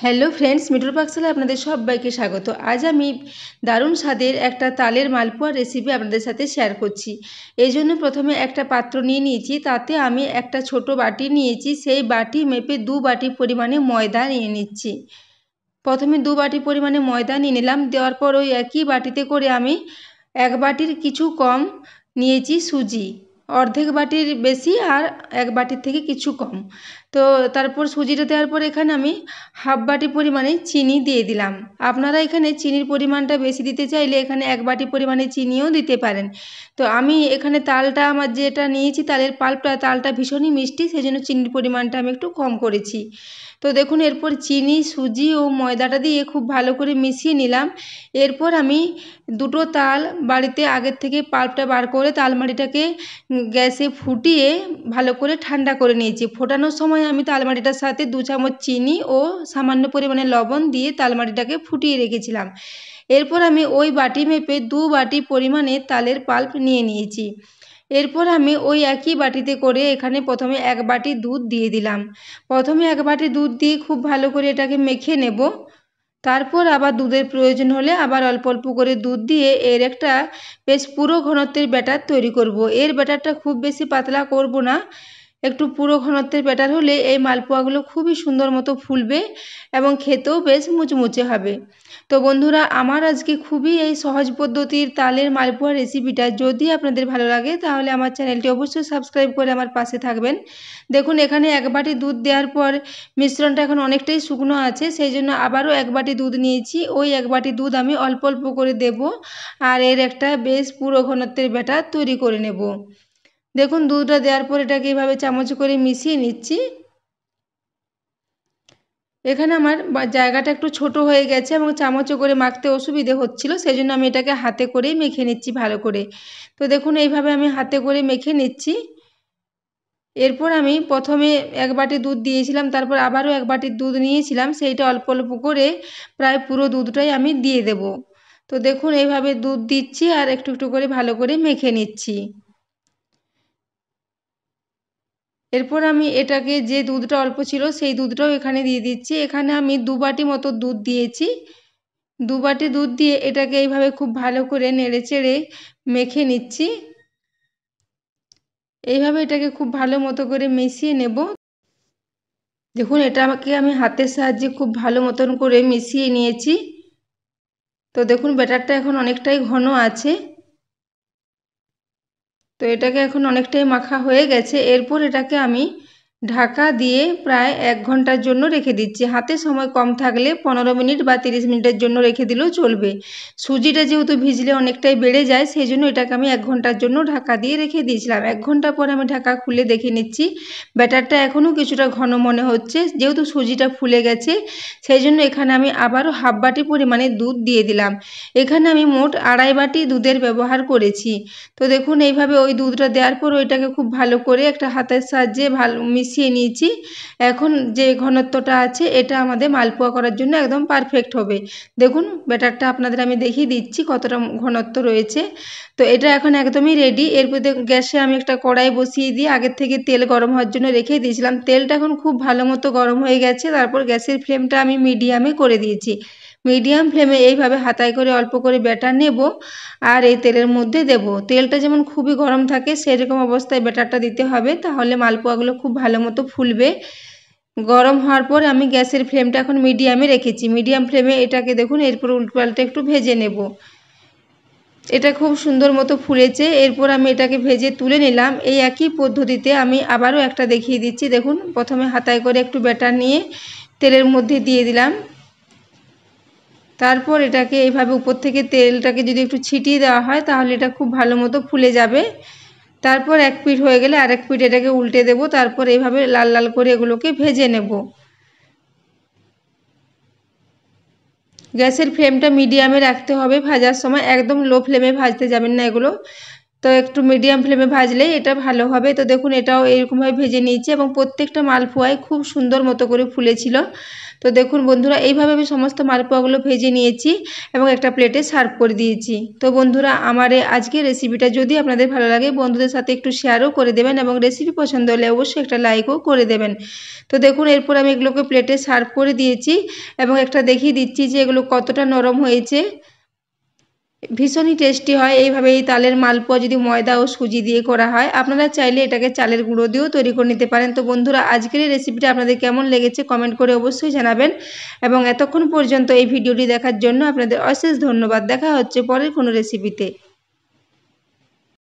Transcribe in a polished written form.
Hello friends, মিঠুর পাকশালায় আপনাদের সবাইকে স্বাগত। আজ আমি দারুণ স্বাদের একটা তালের মালপোয়া রেসিপি আপনাদের সাথে শেয়ার করছি। এই জন্য প্রথমে একটা পাত্র নিয়ে নিয়েছি, তাতে আমি একটা ছোট বাটি নিয়েছি, সেই বাটি মেপে 2 বাটি পরিমাণে ময়দা নিয়ে নিচ্ছি। প্রথমে 2 বাটি পরিমাণে ময়দা নিয়ে নিলাম। দেওয়ার পর ওই একই বাটিতে করে আমি 1 বাটির কিছু কম নিয়েছি সুজি, অর্ধেক বাটির বেশি আর 1 বাটির থেকে কিছু কম। তো তারপর সুজিটা দেওয়ার পর এখানে আমি হাফ বাটি পরিমাণে চিনি দিয়ে দিলাম। আপনারা এখানে চিনির পরিমাণটা বেশি দিতে চাইলে এখানে 1 বাটি পরিমাণে চিনিও দিতে পারেন। তো আমি এখানে তালটা আমার যেটা নিয়েছি তালের পাল্পটা, তালটা ভীষণই মিষ্টি, সেই জন্য চিনির পরিমাণটা আমি একটু কম করেছি। তো দেখুন এরপর চিনি, সুজি ও ময়দাটা দিয়ে খুব ভালো করে মিশিয়ে নিলাম। এরপর আমি দুটো তাল বাড়িতে আগের থেকে পাল্পটা বার করে তালমাড়িটাকে গ্যাসে ফুটিয়ে ভালো করে ঠান্ডা করে নিয়েছি। ফোটানোর সময় আমি তালমাড়িটার সাথে 2 চামচ চিনি ও সামান্য পরিমাণে লবণ দিয়ে তালমাড়িটাকে ফুটিয়ে রেখেছিলাম। এরপর আমি ওই বাটি মেপে 2 বাটি পরিমাণে তালের পাল্প নিয়ে নিয়েছি। এরপর আমি ওই একই বাটিতে করে এখানে প্রথমে 1 বাটি দুধ দিয়ে দিলাম। প্রথমে 1 বাটি দুধ দিয়ে খুব ভালো করে এটাকে মেখে নেব। তারপর আবার দুধের প্রয়োজন হলে আবার অল্প অল্প করে দুধ দিয়ে এর একটা বেশ পুরো ঘনত্বের ব্যাটার তৈরি করব। এর ব্যাটারটা খুব বেশি পাতলা করব না, একটু পুরো ঘনত্বের ব্যাটার হলে এই মালপোয়াগুলো খুবই সুন্দর মতো ফুলবে এবং খেতেও বেশ মুচমুচে হবে। তো বন্ধুরা, আমার আজকে খুবই এই সহজ পদ্ধতির তালের মালপোয়া রেসিপিটা যদি আপনাদের ভালো লাগে তাহলে আমার চ্যানেলটি অবশ্যই সাবস্ক্রাইব করে আমার পাশে থাকবেন। দেখুন এখানে 1 বাটি দুধ দেওয়ার পর মিশ্রণটা এখন অনেকটাই শুকনো আছে, সেই জন্য আবারও 1 বাটি দুধ নিয়েছি। ওই 1 বাটি দুধ আমি অল্প অল্প করে দেব আর এর একটা বেশ পুরো ঘনত্বের ব্যাটার তৈরি করে নেব। দেখুন দুধটা দেওয়ার পর এটাকে এভাবে চামচ করে মিশিয়ে নিচ্ছি। এখানে আমার জায়গাটা একটু ছোট হয়ে গেছে এবং চামচে করে মাখতে অসুবিধে হচ্ছিল, সেই জন্য আমি এটাকে হাতে করেই মেখে নিচ্ছি ভালো করে। তো দেখুন এইভাবে আমি হাতে করে মেখে নিচ্ছি। এরপর আমি প্রথমে 1 বাটি দুধ দিয়েছিলাম, তারপর আবারও 1 বাটি দুধ নিয়েছিলাম, সেইটা অল্প অল্প করে প্রায় পুরো দুধটাই আমি দিয়ে দেব। তো দেখুন এইভাবে দুধ দিচ্ছি আর একটু একটু করে ভালো করে মেখে নিচ্ছি। এরপর আমি এটাকে যে দুধটা অল্প ছিল সেই দুধটাও এখানে দিয়ে দিচ্ছি। এখানে আমি 2 বাটি মতো দুধ দিয়েছি। 2 বাটি দুধ দিয়ে এটাকে এইভাবে খুব ভালো করে নেড়েচেড়ে মেখে নিচ্ছি। এইভাবে এটাকে খুব ভালো মতো করে মিশিয়ে নেব। দেখুন এটাকে আমি হাতের সাহায্যে খুব ভালো মতন করে মিশিয়ে নিয়েছি। তো দেখুন ব্যাটারটা এখন অনেকটাই ঘন আছে। তো এটাকে এখন অনেকটাই মাখা হয়ে গেছে। এরপর এটাকে আমি ঢাকা দিয়ে প্রায় 1 ঘন্টার জন্য রেখে দিচ্ছি। হাতে সময় কম থাকলে 15 মিনিট বা 30 মিনিটের জন্য রেখে দিলেও চলবে। সুজিটা যেহেতু ভিজলে অনেকটাই বেড়ে যায়, সেই জন্য এটাকে আমি 1 ঘন্টার জন্য ঢাকা দিয়ে রেখে দিয়েছিলাম। 1 ঘন্টা পর আমি ঢাকা খুলে দেখে নিচ্ছি, ব্যাটারটা এখনও কিছুটা ঘন মনে হচ্ছে। যেহেতু সুজিটা ফুলে গেছে, সেই জন্য এখানে আমি আবারও হাফ বাটি পরিমাণে দুধ দিয়ে দিলাম। এখানে আমি মোট 2.5 বাটি দুধের ব্যবহার করেছি। তো দেখুন এইভাবে ওই দুধটা দেওয়ার পর ওইটাকে খুব ভালো করে একটা হাতের সাহায্যে ভালো মিশিয়ে নিয়েছি। এখন যে ঘনত্বটা আছে এটা আমাদের মালপোয়া করার জন্য একদম পারফেক্ট হবে। দেখুন ব্যাটারটা আপনাদের আমি দেখিয়ে দিচ্ছি কতটা ঘনত্ব রয়েছে। তো এটা এখন একদমই রেডি। এরপর গ্যাসে আমি একটা কড়াই বসিয়ে দিয়ে আগের থেকে তেল গরম হওয়ার জন্য রেখে দিয়েছিলাম। তেলটা এখন খুব ভালো মতো গরম হয়ে গেছে। তারপর গ্যাসের ফ্লেমটা আমি মিডিয়ামে করে দিয়েছি। মিডিয়াম ফ্লেমে এইভাবে হাতায় করে অল্প করে ব্যাটার নেব আর এই তেলের মধ্যে দেব। তেলটা যেমন খুবই গরম থাকে সেরকম অবস্থায় ব্যাটারটা দিতে হবে, তাহলে মালপোয়াগুলো খুব ভালো মতো ফুলবে। গরম হওয়ার পর আমি গ্যাসের ফ্লেমটা এখন মিডিয়ামে রেখেছি। মিডিয়াম ফ্লেমে এটাকে দেখুন এরপর উল্টোপাল্টা একটু ভেজে নেব। এটা খুব সুন্দর মতো ফুলেছে। এরপর আমি এটাকে ভেজে তুলে নিলাম। এই একই পদ্ধতিতে আমি আবারও একটা দেখিয়ে দিচ্ছি। দেখুন প্রথমে হাতায় করে একটু ব্যাটার নিয়ে তেলের মধ্যে দিয়ে দিলাম। তারপর এটাকে এইভাবে উপর থেকে তেলটাকে যদি একটু ছিটিয়ে দেওয়া হয় তাহলে এটা খুব ভালো মতো ফুলে যাবে। তারপর এক পিঠ হয়ে গেলে আরেক পিঠ এটাকে উল্টে দেব। তারপর এইভাবে লাল লাল করে এগুলোকে ভেজে নেব। গ্যাসের ফ্লেমটা মিডিয়ামে রাখতে হবে ভাজার সময়, একদম লো ফ্লেমে ভাজতে যাবেন না এগুলো। তো একটু মিডিয়াম ফ্লেমে ভাজলেই এটা ভালো হবে। তো দেখুন এটাও এরকমভাবে ভেজে নিয়েছি এবং প্রত্যেকটা মালপোয়াই খুব সুন্দর মতো করে ফুলেছিল। তো দেখুন বন্ধুরা এইভাবে আমি সমস্ত মালপোয়াগুলো ভেজে নিয়েছি এবং একটা প্লেটে সার্ভ করে দিয়েছি। তো বন্ধুরা আমার এই আজকের রেসিপিটা যদি আপনাদের ভালো লাগে বন্ধুদের সাথে একটু শেয়ারও করে দেবেন এবং রেসিপি পছন্দ হলে অবশ্যই একটা লাইকও করে দেবেন। তো দেখুন এরপর আমি এগুলোকে প্লেটে সার্ভ করে দিয়েছি এবং একটা দেখিয়ে দিচ্ছি যে এগুলো কতটা নরম হয়েছে। ভীষণই টেস্টি হয় এইভাবে এই তালের মালপোয়া যদি ময়দা ও সুজি দিয়ে করা হয়। আপনারা চাইলে এটাকে চালের গুঁড়ো দিয়েও তৈরি করে নিতে পারেন। তো বন্ধুরা আজকের এই রেসিপিটা আপনাদের কেমন লেগেছে কমেন্ট করে অবশ্যই জানাবেন এবং এতক্ষণ পর্যন্ত এই ভিডিওটি দেখার জন্য আপনাদের অশেষ ধন্যবাদ। দেখা হচ্ছে পরের কোনো রেসিপিতে।